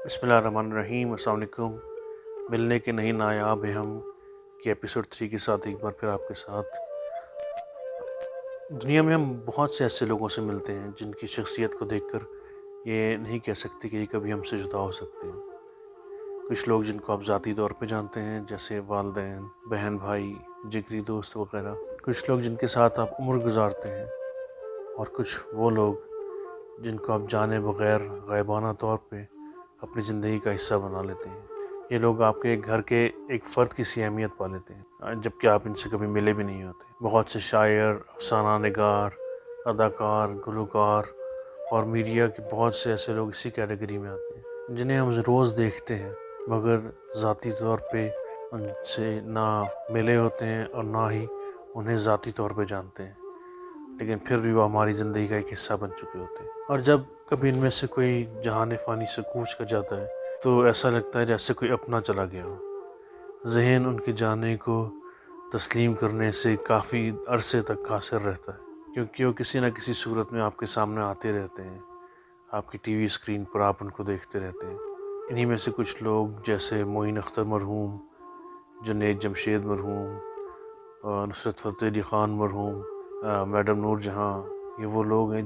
بسم اللہ الرحمن الرحیم۔ السلام علیکم۔ ملنے کے نہیں نایاب ہیں ہم کہ ایپیسوڈ 3 کے ساتھ ایک بار پھر آپ کے ساتھ۔ دنیا میں ہم بہت سے ایسے لوگوں سے ملتے ہیں جن کی شخصیت کو دیکھ کر یہ نہیں کہہ سکتے کہ یہ کبھی ہم سے جدا ہو سکتے ہیں۔ کچھ لوگ جن کو آپ ذاتی طور پہ جانتے ہیں جیسے والدین، بہن بھائی، جگری دوست وغیرہ۔ کچھ لوگ جن کے ساتھ آپ عمر گزارتے ہیں، اور کچھ وہ لوگ جن کو آپ جانے بغیر غائبانہ طور پہ اپنی زندگی کا حصہ بنا لیتے ہیں۔ یہ لوگ آپ کے گھر کے ایک فرد کی سی اہمیت پا لیتے ہیں، جبکہ آپ ان سے کبھی ملے بھی نہیں ہوتے۔ بہت سے شاعر، افسانہ نگار، اداکار، گلوکار اور میڈیا کے بہت سے ایسے لوگ اسی کیٹیگری میں آتے ہیں جنہیں ہم روز دیکھتے ہیں، مگر ذاتی طور پہ ان سے نہ ملے ہوتے ہیں اور نہ ہی انہیں ذاتی طور پہ جانتے ہیں، لیکن پھر بھی وہ ہماری زندگی کا ایک حصہ بن چکے ہوتے ہیں۔ اور جب کبھی ان میں سے کوئی جہان فانی سے کوچ کر جاتا ہے تو ایسا لگتا ہے جیسے کوئی اپنا چلا گیا ہو۔ ذہن ان کے جانے کو تسلیم کرنے سے کافی عرصے تک قاصر رہتا ہے، کیونکہ وہ کسی نہ کسی صورت میں آپ کے سامنے آتے رہتے ہیں، آپ کی ٹی وی اسکرین پر آپ ان کو دیکھتے رہتے ہیں۔ انہی میں سے کچھ لوگ جیسے معین اختر مرحوم، جنید جمشید مرحوم، نصرت فتح علی خان مرحوم، میڈم نور جہاں، یہ وہ لوگ ہیں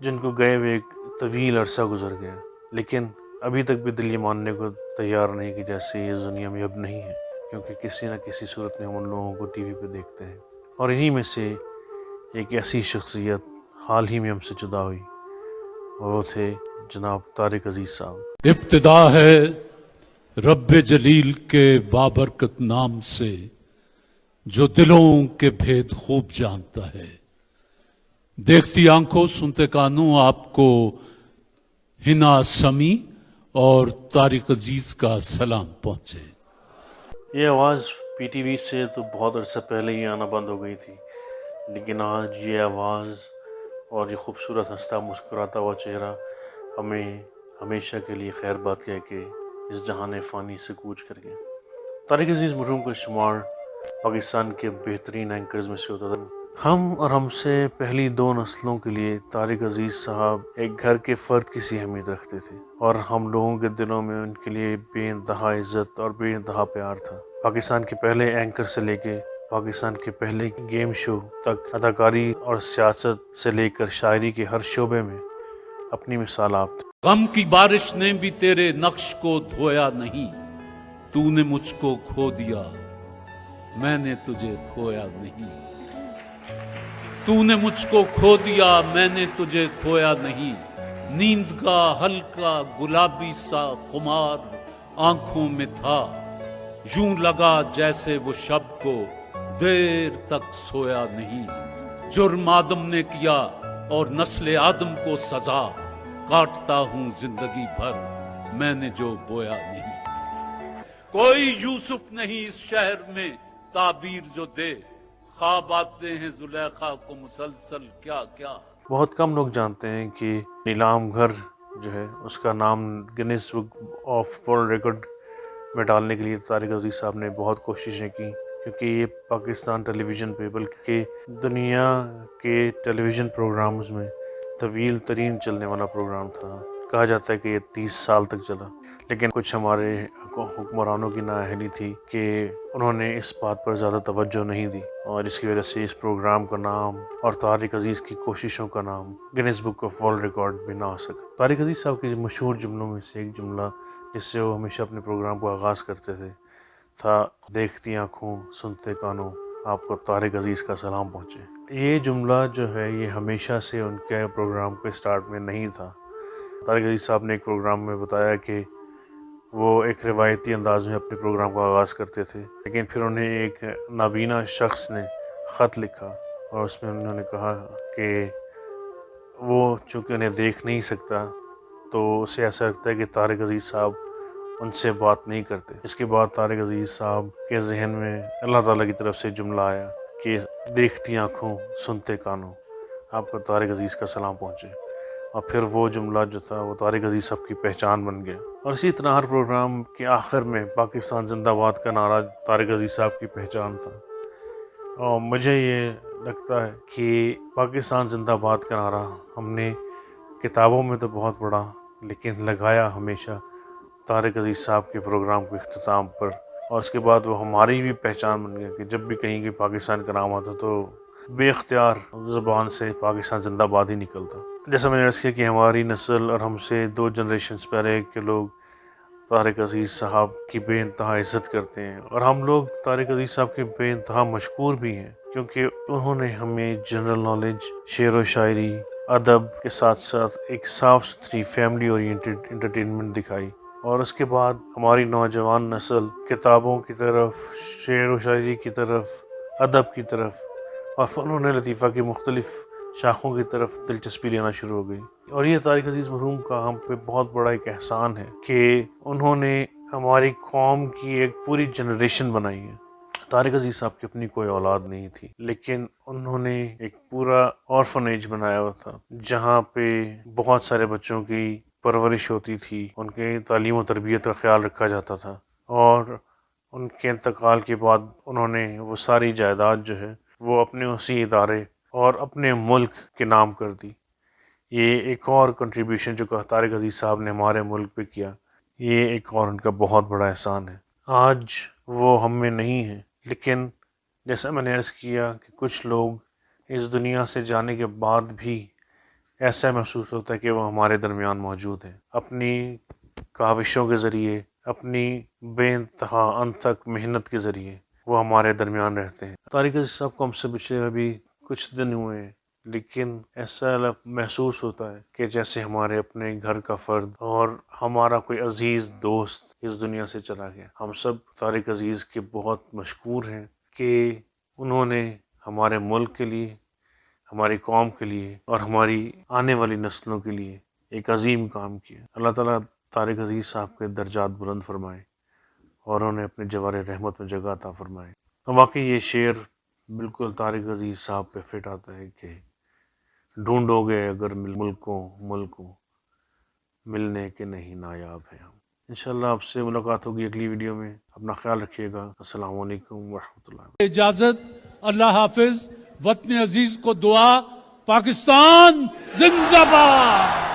جن کو گئے ہوئے ایک طویل عرصہ گزر گیا، لیکن ابھی تک بھی دل یہ ماننے کو تیار نہیں کہ جیسے یہ دنیا میں اب نہیں ہے، کیونکہ کسی نہ کسی صورت میں ہم ان لوگوں کو ٹی وی پہ دیکھتے ہیں۔ اور انہی میں سے ایک ایسی شخصیت حال ہی میں ہم سے جدا ہوئی، وہ تھے جناب طارق عزیز صاحب۔ ابتدا ہے رب جلیل کے بابرکت نام سے، جو دلوں کے بھید خوب جانتا ہے۔ دیکھتی آنکھوں سنتے کانوں آپ کو ہنا سمی اور طارق عزیز کا سلام پہنچے۔ یہ آواز پی ٹی وی سے تو بہت عرصہ پہلے ہی آنا بند ہو گئی تھی، لیکن آج یہ آواز اور یہ خوبصورت ہنستا مسکراتا ہوا چہرہ ہمیں ہمیشہ کے لیے خیر بات کہہ کے اس جہان فانی سے کوچ کر گیا۔ طارق عزیز مرحوم کا شمار پاکستان کے بہترین اینکرز میں سے ہوتا تھا۔ ہم اور ہم سے پہلی 2 نسلوں کے لیے طارق عزیز صاحب ایک گھر کے فرد کی سی اہمیت رکھتے تھے، اور ہم لوگوں کے دلوں میں ان کے لیے بے انتہا عزت اور بے انتہا پیار تھا۔ پاکستان کے پہلے اینکر سے لے کے پاکستان کے پہلے گیم شو تک، اداکاری اور سیاست سے لے کر شاعری کے ہر شعبے میں اپنی مثال آپ تھے۔ غم کی بارش نے بھی تیرے نقش کو دھویا نہیں، تو نے مجھ کو کھو دیا، میں نے تجھے کھویا نہیں۔ تو نے مجھ کو کھو دیا، میں نے تجھے کھویا نہیں۔ نیند کا ہلکا گلابی سا خمار آنکھوں میں تھا، یوں لگا جیسے وہ شب کو دیر تک سویا نہیں۔ جرم آدم نے کیا اور نسل آدم کو سزا، کاٹتا ہوں زندگی بھر میں نے جو بویا نہیں۔ کوئی یوسف نہیں اس شہر میں تعبیر جو دے، خواب آتے ہیں زلیخا کو مسلسل کیا کیا۔ بہت کم لوگ جانتے ہیں کہ نیلام گھر جو ہے اس کا نام Guinness book of world record میں ڈالنے کے لیے طارق عزیز صاحب نے بہت کوششیں کی، کیونکہ یہ پاکستان ٹیلی ویژن پہ بلکہ دنیا کے ٹیلی ویژن پروگرامز میں طویل ترین چلنے والا پروگرام تھا۔ کہا جاتا ہے کہ یہ 30 سال تک چلا، لیکن کچھ ہمارے حکمرانوں کی نااہلی تھی کہ انہوں نے اس بات پر زیادہ توجہ نہیں دی، اور اس کی وجہ سے اس پروگرام کا نام اور طارق عزیز کی کوششوں کا نام Guinness book of world record بھی نہ آ سکا۔ طارق عزیز صاحب کے مشہور جملوں میں سے ایک جملہ جس سے وہ ہمیشہ اپنے پروگرام کو آغاز کرتے تھے تھا، دیکھتی آنکھوں سنتے کانوں آپ کو طارق عزیز کا سلام پہنچے۔ یہ جملہ جو ہے یہ ہمیشہ سے ان کے پروگرام کے سٹارٹ میں نہیں تھا۔ طارق عزیز صاحب نے ایک پروگرام میں بتایا کہ وہ ایک روایتی انداز میں اپنے پروگرام کو آغاز کرتے تھے، لیکن پھر انہیں ایک نابینا شخص نے خط لکھا اور اس میں انہوں نے کہا کہ وہ چونکہ انہیں دیکھ نہیں سکتا تو اسے ایسا لگتا ہے کہ طارق عزیز صاحب ان سے بات نہیں کرتے۔ اس کے بعد طارق عزیز صاحب کے ذہن میں اللہ تعالیٰ کی طرف سے جملہ آیا کہ دیکھتی آنکھوں سنتے کانوں آپ کو طارق عزیز کا سلام پہنچے، اور پھر وہ جملہ جو تھا وہ طارق عزیز صاحب کی پہچان بن گیا۔ اور اسی طرح ہر پروگرام کے آخر میں پاکستان زندہ باد کا نعرہ طارق عزیز صاحب کی پہچان تھا، اور مجھے یہ لگتا ہے کہ پاکستان زندہ باد کا نعرہ ہم نے کتابوں میں تو بہت پڑھا، لیکن لگایا ہمیشہ طارق عزیز صاحب کے پروگرام کے اختتام پر، اور اس کے بعد وہ ہماری بھی پہچان بن گیا کہ جب بھی کہیں کہ پاکستان کا نام آتا تو بے اختیار زبان سے پاکستان زندہ باد ہی نکلتا. جیسا میں نے عرض کیا کہ ہماری نسل اور ہم سے 2 جنریشنز پہلے کے لوگ طارق عزیز صاحب کی بے انتہا عزت کرتے ہیں، اور ہم لوگ طارق عزیز صاحب کے بے انتہا مشکور بھی ہیں، کیونکہ انہوں نے ہمیں جنرل نالج، شعر و شاعری، ادب کے ساتھ ساتھ ایک صاف ستھری فیملی اورینٹڈ انٹرٹینمنٹ دکھائی. اور اس کے بعد ہماری نوجوان نسل کتابوں کی طرف، شعر و شاعری کی طرف، ادب کی طرف اور فنون لطیفہ کی مختلف شاخوں کی طرف دلچسپی لینا شروع ہو گئی. اور یہ طارق عزیز مرحوم کا ہم پہ بہت بڑا ایک احسان ہے کہ انہوں نے ہماری قوم کی ایک پوری جنریشن بنائی ہے. طارق عزیز صاحب کی اپنی کوئی اولاد نہیں تھی، لیکن انہوں نے ایک پورا آرفنیج بنایا ہوا تھا جہاں پہ بہت سارے بچوں کی پرورش ہوتی تھی، ان کے تعلیم و تربیت کا خیال رکھا جاتا تھا، اور ان کے انتقال کے بعد انہوں نے وہ ساری جائیداد جو ہے وہ اپنے اسی ادارے اور اپنے ملک کے نام کر دی. یہ ایک اور کنٹریبیوشن جو کہ طارق عزیز صاحب نے ہمارے ملک پہ کیا، یہ ایک اور ان کا بہت بڑا احسان ہے. آج وہ ہم میں نہیں ہیں، لیکن جیسا میں نے عرض کیا کہ کچھ لوگ اس دنیا سے جانے کے بعد بھی ایسا محسوس ہوتا ہے کہ وہ ہمارے درمیان موجود ہیں، اپنی کاوشوں کے ذریعے، اپنی بے انتہا انتھک محنت کے ذریعے وہ ہمارے درمیان رہتے ہیں. طارق عزیز صاحب کو ہم سے پچھلے ابھی کچھ دن ہوئے ہیں، لیکن ایسا محسوس ہوتا ہے کہ جیسے ہمارے اپنے گھر کا فرد اور ہمارا کوئی عزیز دوست اس دنیا سے چلا گیا. ہم سب طارق عزیز کے بہت مشکور ہیں کہ انہوں نے ہمارے ملک کے لیے، ہماری قوم کے لیے اور ہماری آنے والی نسلوں کے لیے ایک عظیم کام کیا. اللہ تعالیٰ طارق عزیز صاحب کے درجات بلند فرمائے اور انہیں اپنے جوار رحمت میں جگہ عطا فرمائے. واقعی یہ شعر بالکل طارق عزیز صاحب پہ فٹ آتا ہے کہ ڈھونڈو گے اگر ملکوں ملنے کے نہیں نایاب ہیں ہم. انشاءاللہ آپ سے ملاقات ہوگی اگلی ویڈیو میں. اپنا خیال رکھیے گا. السلام علیکم ورحمۃ اللہ. اجازت. اللہ حافظ. وطن عزیز کو دعا. پاکستان زندہ باد.